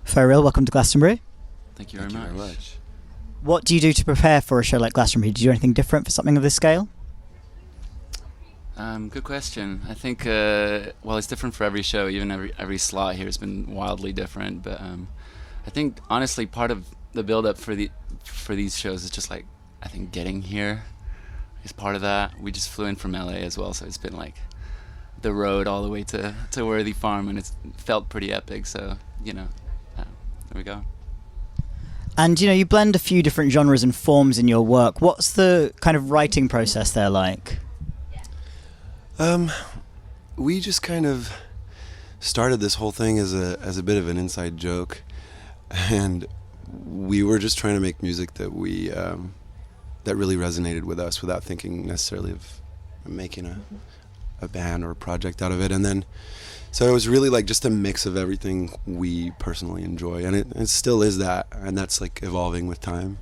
Faux Real, welcome to Glastonbury. Thank you very much. What do you do to prepare for a show like Glastonbury? Do you do anything different for something of this scale? Good question. I think, it's different for every show. Even every slot here has been wildly different. But I think, honestly, part of the build-up for these shows is just like, I think getting here is part of that. We just flew in from LA as well, so it's been like the road all the way to Worthy Farm, and it's felt pretty epic. So there we go. And you blend a few different genres and forms in your work. What's the kind of writing process there like? We just kind of started this whole thing as a bit of an inside joke, and we were just trying to make music that that really resonated with us without thinking necessarily of making a band or a project out of it. And then so it was really like just a mix of everything we personally enjoy, and it still is that, and that's like evolving with time.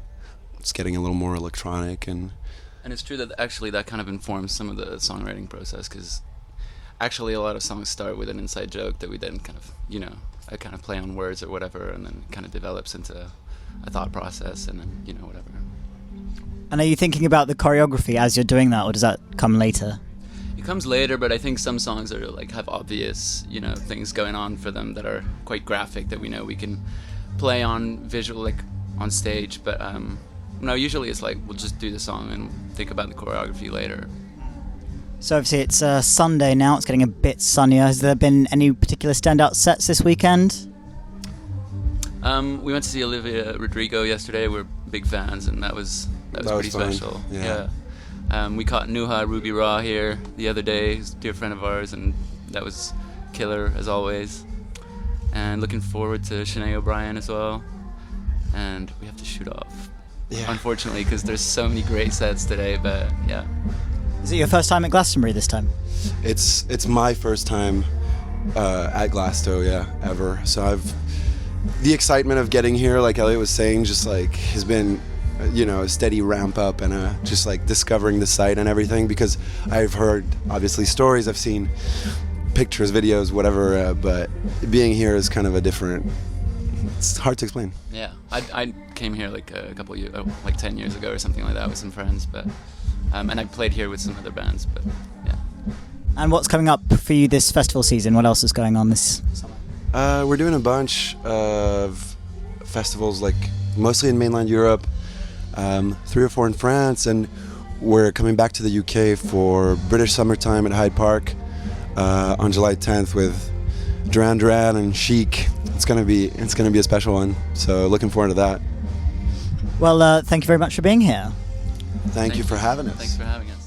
It's getting a little more electronic, and it's true that actually that kind of informs some of the songwriting process, because actually a lot of songs start with an inside joke that we then kind of, I kind of play on words or whatever, and then it kind of develops into a thought process, and then, whatever. And are you thinking about the choreography as you're doing that, or does that come later? It comes later, but I think some songs are like have obvious, things going on for them that are quite graphic that we know we can play on visual, like on stage, but no, usually it's like we'll just do the song and think about the choreography later. So obviously it's Sunday now, it's getting a bit sunnier. Has there been any particular standout sets this weekend? We went to see Olivia Rodrigo yesterday. We're big fans, and that was pretty fun. special. Yeah. We caught Nuha Ruby Ra here the other day, who's a dear friend of ours, and that was killer as always. And looking forward to Sinead O'Brien as well. And we have to shoot off. Yeah. Unfortunately, because there's so many great sets today, but yeah. Is it your first time at Glastonbury this time? It's my first time at Glasto, ever. So the excitement of getting here, like Elliot was saying, just like has been, a steady ramp up, and just like discovering the site and everything, because I've heard obviously stories, I've seen pictures, videos, whatever, but being here is kind of a different. It's hard to explain. Yeah, I came here like a couple of years, like 10 years ago or something like that with some friends, but and I played here with some other bands, but yeah. And what's coming up for you this festival season? What else is going on this summer? We're doing a bunch of festivals, like mostly in mainland Europe, 3 or 4 in France, and we're coming back to the UK for British Summertime at Hyde Park on July 10th with Duran Duran and Chic. It's gonna be a special one, so looking forward to that. Well, thank you very much for being here. Thank you for having us. Thanks for having us.